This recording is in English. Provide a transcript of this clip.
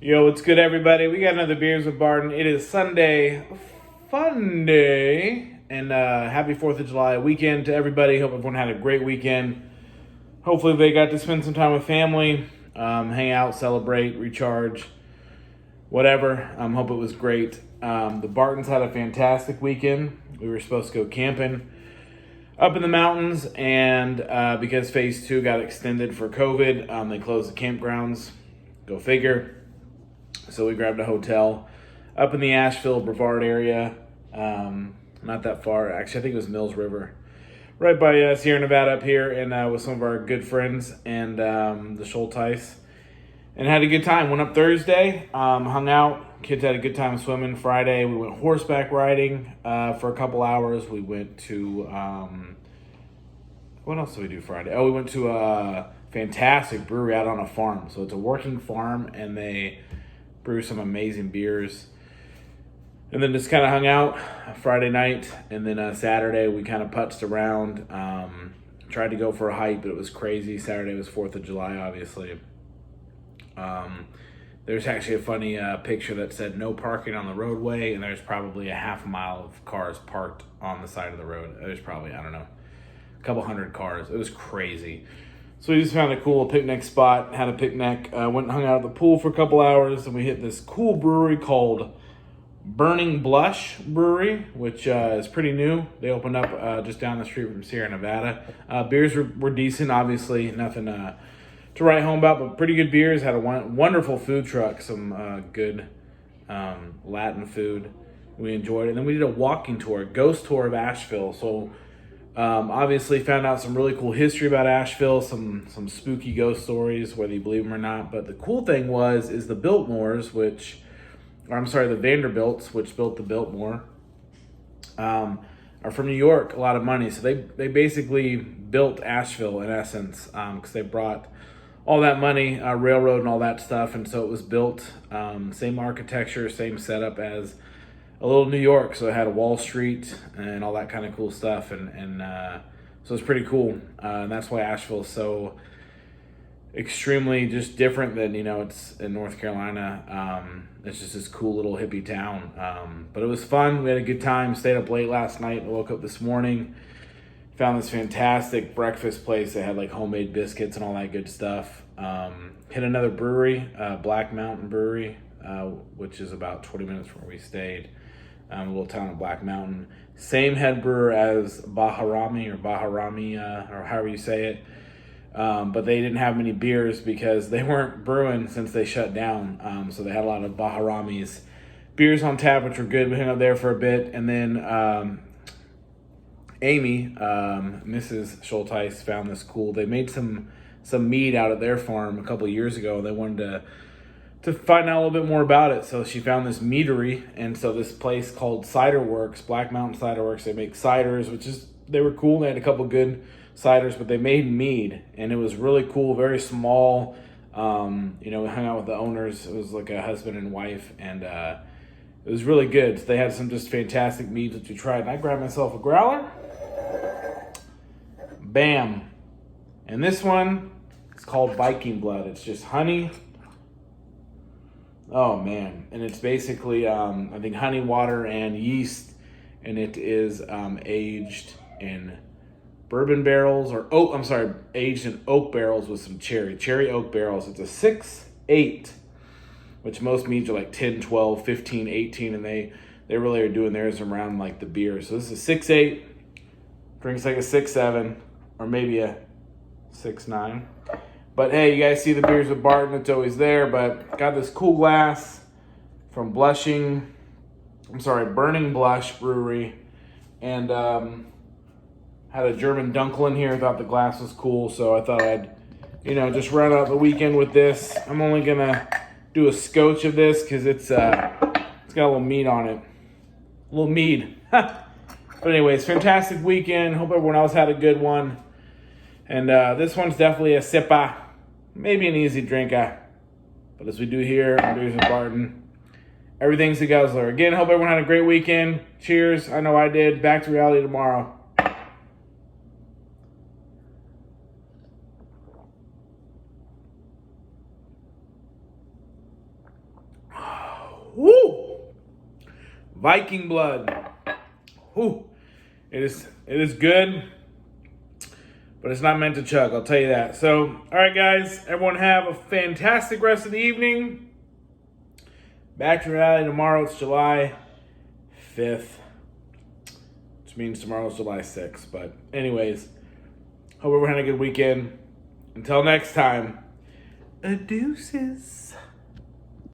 Yo, what's good, everybody? We got another Beers with Barton. It is Sunday, fun day, and happy 4th of July weekend to everybody. Hope everyone had a great weekend. Hopefully, they got to spend some time with family, hang out, celebrate, recharge, whatever. Hope it was great. The Bartons had a fantastic weekend. We were supposed to go camping up in the mountains, and because Phase 2 got extended for COVID, they closed the campgrounds. Go figure. So we grabbed a hotel up in the Asheville, Brevard area. Not that far. Actually, I think it was Mills River. Right by Sierra Nevada up here, and with some of our good friends and the Schulteis. And had a good time. Went up Thursday, hung out. Kids had a good time swimming. Friday, we went horseback riding for a couple hours. We went to... what else did we do Friday? Oh, we went to a fantastic brewery out on a farm. So it's a working farm, and they brew some amazing beers. And then just kind of hung out Friday night, and then Saturday we kind of putzed around. Tried to go for a hike, but it was crazy. Saturday was 4th of July, obviously. There's actually a funny picture that said no parking on the roadway, and there's probably a half mile of cars parked on the side of the road. There's probably, I don't know, a couple hundred cars. It was crazy. So we just found a cool picnic spot, had a picnic, went and hung out at the pool for a couple hours, and we hit this cool brewery called Burning Blush Brewery, which is pretty new. They opened up just down the street from Sierra Nevada. Beers were decent, obviously, nothing to write home about, but pretty good beers. Had a wonderful food truck, some good Latin food. We enjoyed it. And then we did a walking tour, ghost tour of Asheville. So obviously found out some really cool history about Asheville, some spooky ghost stories, whether you believe them or not. But the cool thing is the Biltmores, the Vanderbilts, which built the Biltmore, are from New York, a lot of money. So they basically built Asheville in essence, because they brought all that money, railroad and all that stuff. And so it was built, same architecture, same setup as a little New York, so it had a Wall Street and all that kind of cool stuff, and so it's pretty cool. And that's why Asheville is so extremely just different than, it's in North Carolina. It's just this cool little hippie town. But it was fun. We had a good time. Stayed up late last night. I woke up this morning, found this fantastic breakfast place. They had like homemade biscuits and all that good stuff. Hit another brewery, Black Mountain Brewery, which is about 20 minutes from where we stayed. A little town of Black Mountain. Same head brewer as Baharami, or however you say it. But they didn't have many beers because they weren't brewing since they shut down. So they had a lot of Baharami's beers on tap, which were good. We hung out there for a bit. And then Amy, Mrs. Schulteis, found this cool. They made some mead out at their farm a couple of years ago. They wanted to find out a little bit more about it. So she found this meadery, and so this place called Cider Works, Black Mountain Cider Works, they make ciders, they were cool. They had a couple good ciders, but they made mead, and it was really cool, very small. We hung out with the owners. It was like a husband and wife, and it was really good. So they had some just fantastic meads that we tried, and I grabbed myself a growler. Bam. And this one is called Viking Blood. It's just honey. Oh man, and it's basically I think honey, water, and yeast, and it is aged in bourbon barrels, aged in oak barrels with some cherry oak barrels. It's a 6-8, which most meads are like 10, 12, 15, 18, and they really are doing theirs around like the beer. So this is 6-8, drinks like a 6-7, or maybe a 6-9. But hey, you guys see the Beers with Barton, it's always there. But got this cool glass from Burning Blush Brewery. And had a German Dunkel in here. Thought the glass was cool, so I thought I'd, just round out the weekend with this. I'm only gonna do a scotch of this because it's got a little meat on it. A little mead. But anyways, fantastic weekend. Hope everyone else had a good one. And this one's definitely a sipper. Maybe an easy drinker. But as we do here on Beers with Barton, everything's a guzzler. Again, hope everyone had a great weekend. Cheers. I know I did. Back to reality tomorrow. Viking Blood. Whew. It is good, but it's not meant to chug, I'll tell you that. So, all right, guys, everyone have a fantastic rest of the evening. Back to reality tomorrow. It's July 5th, which means tomorrow's July 6th. But anyways, hope everyone had a good weekend. Until next time, deuces.